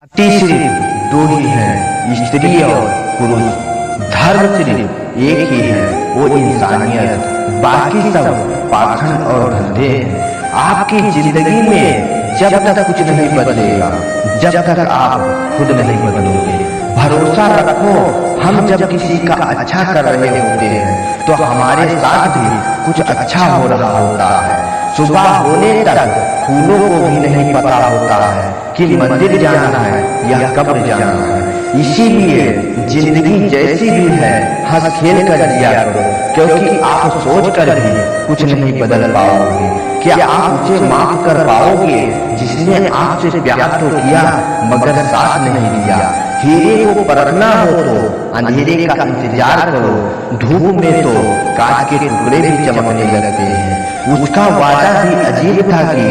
सिर्फ दो ही हैं, स्त्री और पुरुष। धर्म सिर्फ एक ही है, वो इंसानियत। बाकी सब पाखंड और धंधे हैं। आपकी जिंदगी में जब तक कुछ नहीं बदलेगा, जब तक आप खुद नहीं बदलोगे। भरोसा रखो, हम जब किसी का अच्छा कर रहे होते हैं तो हमारे साथ भी कुछ अच्छा हो रहा होता है। सुबह होने तक फूलों को भी नहीं पता होता है कि मंदिर जाना है या कब्र जाना है। इसीलिए जिंदगी जैसी भी है हंस खेल कर जिया करो, क्योंकि आप सोच कर भी कुछ नहीं बदल पाओगे। क्या आप उसे माफ कर पाओगे जिसने आपसे प्यार तो किया मगर साथ नहीं दिया? हीरे को परखना हो तो अंधेरे का इंतजार करो, धूप में तो कांच के टुकड़े भी चमकने लगते हैं। उसका वादा भी अजीब था कि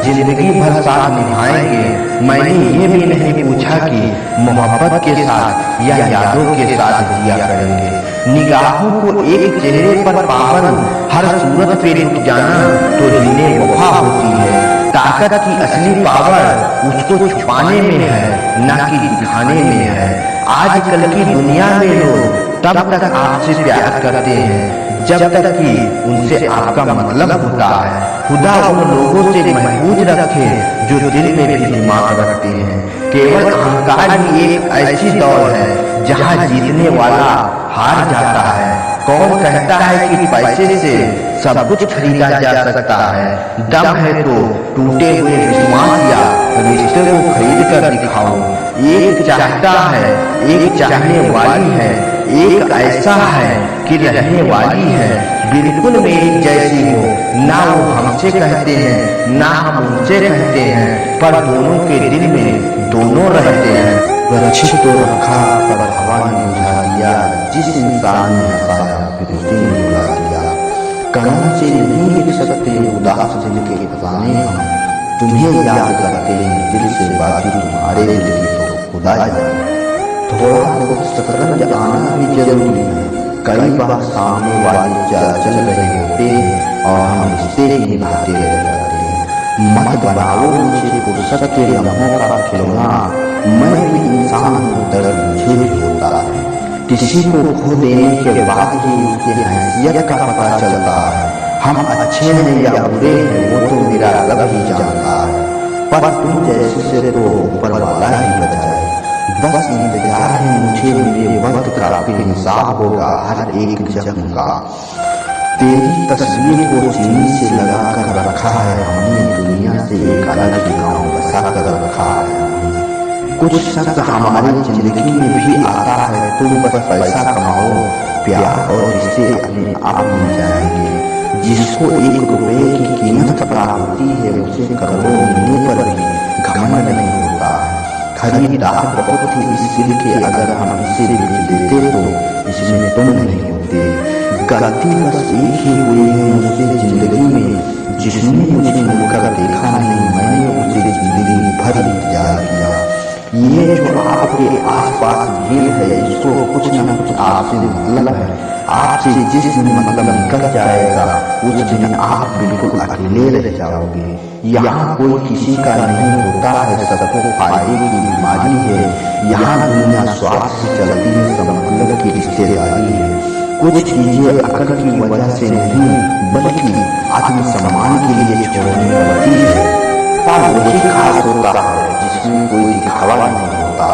जिंदगी भर साथ निभाएंगे। मैंने ये भी नहीं पूछा कि मोहब्बत के साथ या यादों के साथ जिया करेंगे। निगाहों को एक चेहरे पर पावन, हर सूरत पे रुक जाना तो जीने वफा होती है। ताकत की असली पावर उसको छुपाने में है, ना कि दिखाने में है। आजकल की दुनिया में लोग तब तक आपसे प्यार करते हैं जब तक कि उनसे आपका मतलब होता है। खुदा उन लोगों से महफूज रखे जो दिल में भी दिमाग रखते हैं। केवल अहंकार ही एक ऐसी दौड़ है जहाँ जीतने वाला हार जाता है। कौन कहता है कि पैसे से सब कुछ खरीदा जा सकता है? दम है तो टूटे हुए विश्वास या रिश्ते को खरीद कर दिखाओ। एक चाहता है, एक चाहने वाली है, एक ऐसा है कि रहने वाली है बिल्कुल मेरी जैसी हो। ना वो हमसे कहते हैं ना हम उनसे कहते हैं, पर दोनों के दिल में दोनों रहते हैं। वृक्ष तो रखा पर हवा ने बुझा दिया, जिस इंसान ने हंसाया फिर उसी ने बुला दिया। कलम से नहीं लिख सकते उदास दिल के खजाने हम, तुम्हें याद करते हैं दिल से बाकी तुम्हारे दिल की तो खुदा जाने। थोड़ा बहुत शतरंज आना भी जरूरी है। कई बार सामने वाले चल रहे होते हैं और हम रिश्ते ही निभाते रह जाते हैं। मत बनाओ मुझे फुर्सत के लम्हों का खिलौना, मैं भी इंसान हूँ, दर्द मुझे भी होता है। किसी को खो देने के बाद ही उसकी हैसियत का पता चलता है। हम अच्छे हैं या बुरे हैं वो तो मेरा रब ही जानता है, पर तुम जैसे से तो ऊपर वाला ही बचाए। बस इंतजार है मुझे मेरे वक्त का, फिर इंसाफ होगा हर एक जख्म का। तेरी तस्वीर को चीनी से लगा कर रखा है हमने, दुनिया से एक अलग ही गाँव बसा कर रखा है हमने। कुछ शख्स हमारी जिंदगी में भी आता है, तुम बस पैसा कमाओ, प्यार और रिश्ते अपने आप मिल जाएंगे। जिसको एक रुपए की कीमत पता होती है उसे करोड़ों मिलने पर भी घमंड नहीं होता है। खरीदार बहुत ही इस दिल के, अगर हम इसे बेच देते तो इसमें तुम नहीं होते। गलती बस एक ही हुई है मुझसे जिंदगी में, जिसने मुझे मुड़कर देखा नहीं, मैंने उसे जिंदगी भर इंतजार किया। ये जो आपके आसपास भीड़ है इसको कुछ न कुछ आपसे मतलब है। आपसे जिस दिन मतलब निकल जाएगा उस दिन आप बिल्कुल अकेले रह जाओगे। यहाँ कोई किसी का नहीं होता है, सबको फायदे की बीमारी है। यहाँ दुनिया स्वार्थ से चलती है, सब मतलब की रिश्तेदारी है। कुछ चीजें अकल की वजह से नहीं बल्कि आत्मसम्मान के लिए छोड़नी पड़ती है। पर वही खास होता है जिसमें कोई दिखावा नहीं होता।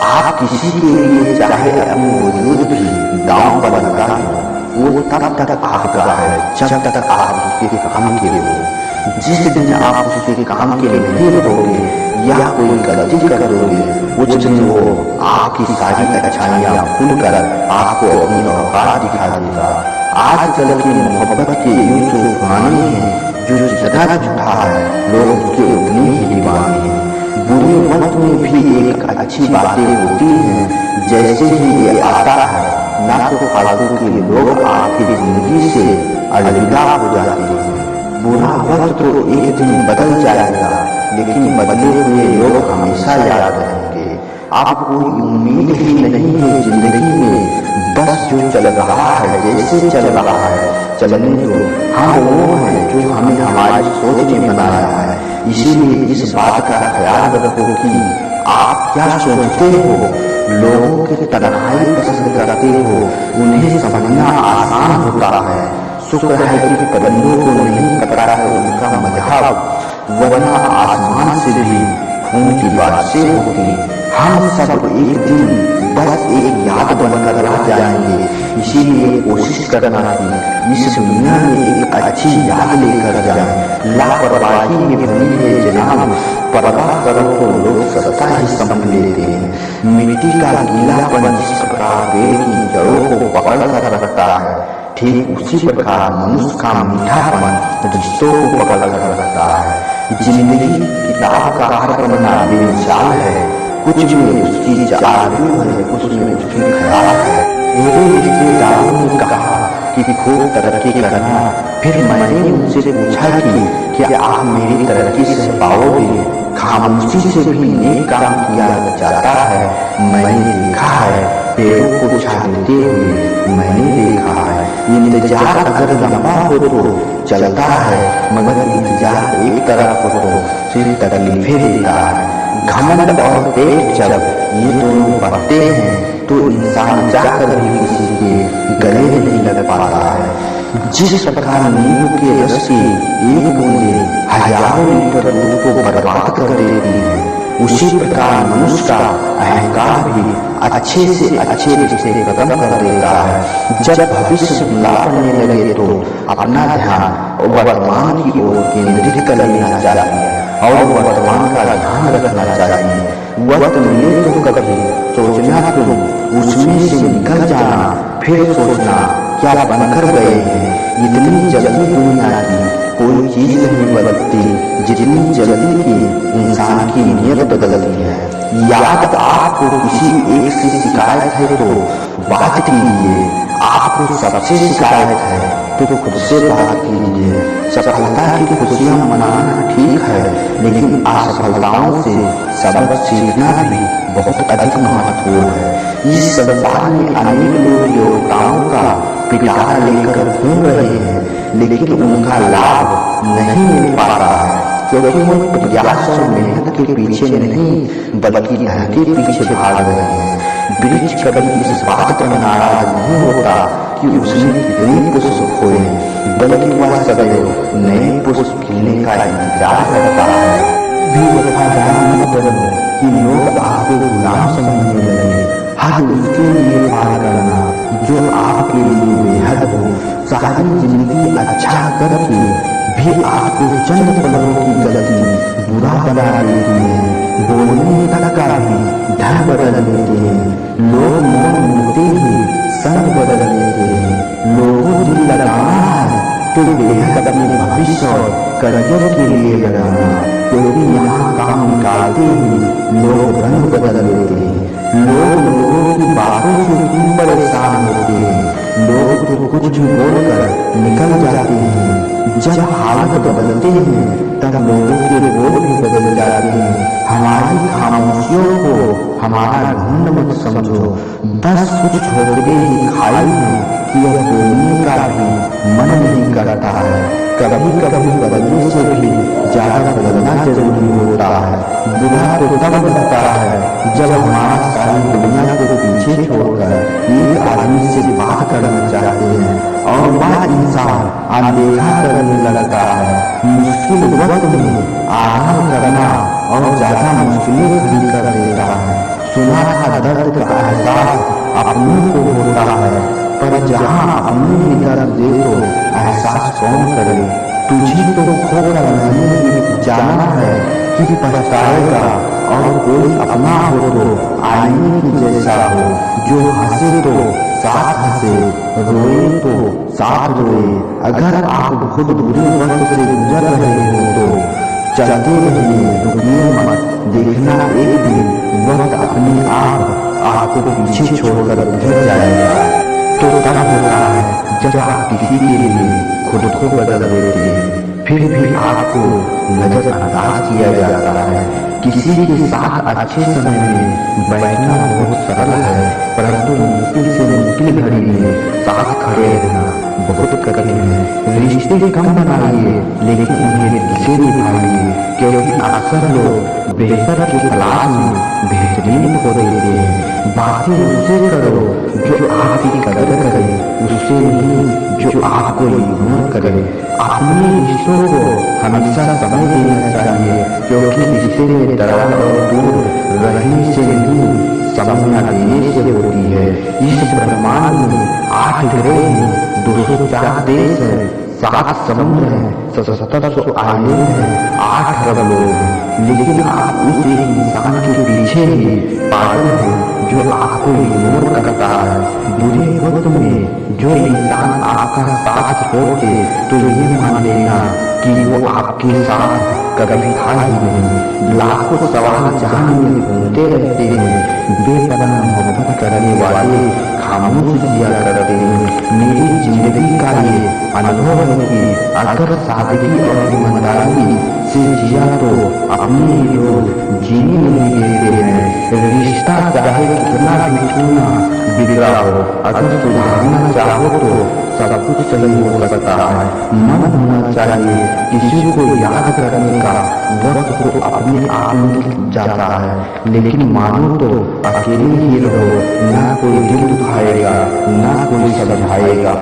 आप किसी के लिए चाहे अपने वजूद भी दांव पर लगा दो, वो तब तक आपका है जब तक आप उसके काम के लिए हो। जिस दिन आप उसके काम के लिए नहीं होगे या कोई गलती करोगे उस दिन वो आपकी सारी अच्छाइयाँ भूलकर आपको अपनी औकात दिखा देगा। आजकल की मोहब्बत के यूं जो गाने हैं, जो जितना झूठा है लोग उसके उतने ही दीवाने हैं। बुरे वक्त में भी एक अच्छी बातें होती हैं, जैसे ही ये आता है ना तो फालतू के लोग आपकी जिंदगी से अलविदा हो जाते हैं। बुरा वक्त तो एक दिन बदल जाएगा, लेकिन बदले हुए लोग हमेशा याद रहेंगे। आपको उम्मीद ही नहीं है जिंदगी में, बस जो चल रहा है जैसे चल रहा है चलने दो। हम वो हैं जो हमें हमारी सोच ने बनाया है। इसीलिए इस बात का ख्याल रखो कि आप क्या सोचते हो? लोगों की तन्हाई पसंद करते हो, उन्हें समझना आसान होता है। शुक्र है कि परिंदों को नहीं पता है उनका मजहब, वरना आसमान से भी खून की बारिशें होती। हम सब एक दिन बस एक याद बनकर रह जाएंगे, इसीलिए कोशिश करना कि इस दुनिया में एक अच्छी याद लेकर जाएं। लापरवाही में बनी है जनाब, परवाह करो तो लोग सस्ता ही समझ लेते हैं। मिट्टी का गीलापन जिस प्रकार पेड़ की जड़ों को पकड़ कर रखता है, ठीक उसी प्रकार मनुष्य का मीठापन रिश्तों को पकड़ कर रखता है। जिंदगी किताब का हर पन्ना बेमिसाल है, कुछ में उसकी जादू है, कुछ में उसकी ख्याल है। मेरे रिश्तेदारों ने कहा कि खूब तरक्की करना, फिर मैंने उनसे पूछा कि क्या आप मेरी तरक्की से पाओगे? खामोशी से भी नेक काम किया जाता है, मैंने देखा है। पेड़ों को छा देते हुए मैंने देखा है। इंतजार अगर लंबा हो तो चलता है, मगर इंतजार एक तरफ हो तो सिर्फ तकलीफें देता है। घमंड और पेट जब ये दोनों बढ़ते हैं तो इंसान जाकर भी किसी के गले नहीं लग पाता है। जिस प्रकार नींबू के रस की एक बूंदे हजारों लीटर दूध को बर्बाद कर देती है, उसी प्रकार मनुष्य का अहंकार भी अच्छे से अच्छे रिश्ते खत्म कर देता है। जब भविष्य बुला पड़ने लगे तो अपना ध्यान वर्तमान की ओर केंद्रित कर लेना चाहिए और वर्तमान का ध्यान रखना चाहिए। वक्त मिले तो कभी सोचना तुम, उसमें से निकल जाना, फिर सोचना क्या बनकर गए हैं। इतनी जल्दी दुनिया की कोई चीज नहीं बदलती जितनी जल्दी की इंसान की नीयत बदलती है। याद आपको किसी एक से शिकायत है तो बात कीजिए, आपको सबसे शिकायत है तो खुद से बात कीजिए। सफलता की खुशियां मनाना ठीक है, लेकिन असफलताओं से सबक सीखना भी बहुत अधिक महत्वपूर्ण है। इस संसार में अनेक लोग योग्यताओं का पिटारा लेकर घूम रहे हैं, लेकिन उनका लाभ नहीं मिल पाता है, क्योंकि वो प्रयास और मेहनत के पीछे नहीं बल्कि धन के पीछे भाग रहे हैं। वृक्ष कभी इस बात पर नाराज नहीं होता कि उसने कितने पुष्प खोए, बल्कि वह सदैव नए पुष्प खिलने का इंतजार करता है। भी वफादार मत बनो कि लोग आपको गुलाम समझने लगे। हर उसके लिए पार करना जो आपके लिए बेहद हो। सारी जिंदगी अच्छा करके भी आपको चंद पलों की गलती बुरा बना देती है। बोलने तक का भी ढंग बदल देते हैं। लोग मन मुड़ते ही संग बदल देते हैं। लोगों दिल लगाना है तो बेहद अपने भविष्य और करियर के लिए लगाना, क्योंकि यहाँ काम निकालते ही लोग रंग बदल देते हैं। लोग लोगों की बातों से क्यों परेशान होते हैं? लोग तो कुछ भी बोलकर निकल जाते हैं। जब हालत बदलते हैं तब लोगों के बोल भी बदल जाते हैं। हमारी खामोशियों को हमारा घमंड मत समझो, बस कुछ ठोकरे ही खाई है कि यह बोलने का भी मन नहीं करता है। कभी कभी बदलने से भी ज्यादा बदलना जरूरी होता है। बुरा तो तब लगता है जब हमारा सारी दुनिया को पीछे छोड़कर एक आदमी से बात करना चाहते हैं और वह इंसान अनदेखा करने लगता है। मुश्किल वक्त में आराम करना और ज्यादा मुश्किलें खड़ी कर देता है। सुना था दर्द का एहसास अपनों को होता है, पर जहाँ अपने ही दर्द दे तो एहसास कौन करे। तुझे तो खोकर नहीं जाना है कि पछताएगा, और कोई अपना हो तो आईने की जैसा हो, जो हंसे तो साथ हंसे, रोए तो साथ रोए। अगर आप खुद बुरे वक्त से गुजर रहे हो तो चलते रहिए, रुकिए मत। देखना एक दिन वक्त अपने आप आपको पीछे छोड़कर गुजर जाएगा। तो तब होता है जब आप किसी के लिए खुद को बदल देते हैं, फिर भी आपको नजरअंदाज किया जाता है। किसी के साथ अच्छे समय में बैठना बहुत सरल है, परंतु मुश्किल से मुश्किल घड़ी में साथ खड़े रहना बहुत कठिन है। रिश्ते कम बनाइए लेकिन उन्हें दिल से निभाइए, क्योंकि अक्सर लोग बेहतर की तलाश में बेहतरीन खो देते हैं। बातें उससे करो जो आपकी कदर करे, उससे नहीं जो आपको इग्नोर करे। अपने रिश्तों को हमेशा समय देना चाहिए, क्योंकि रिश्ते में दरार और दूर रहने से नहीं, समय न देने से होती है। इस ब्रह्मांड में 8 ग्रह हैं, 204 देश हैं, 7 समुद्र हैं, 7700 आइलैंड हैं, 8 अरब लोग हैं, लेकिन आप उस एक इंसान के पीछे ही पागल हैं जो आपको इग्नोर करता है। बुरे वक्त में जो इंसान आपका साथ छोड़े तो ये मान लेना कि वो आपके साथ कभी था ही नहीं। लाखों सवाल जहां में घूमते रहते हैं, बेपनाह मोहब्बत करने वाले खामोश जिया करते हैं। मेरी जिंदगी का ये अनुभव है कि अगर सादगी और ईमानदारी से जिया तो अपने लोग जीने नहीं देते हैं। रिश्ता चाहे कितना भी छूना बिगड़ा हो, अगर सुधारना चाहो तो सब कुछ सही हो सकता है। मन होना चाहिए, किसी को याद करने का वक्त तो अपने आप मिल जाता है, लेकिन मानो तो अकेले ही रहो, ना कोई दिल दुखाएगा, ना कोई समझाएगा।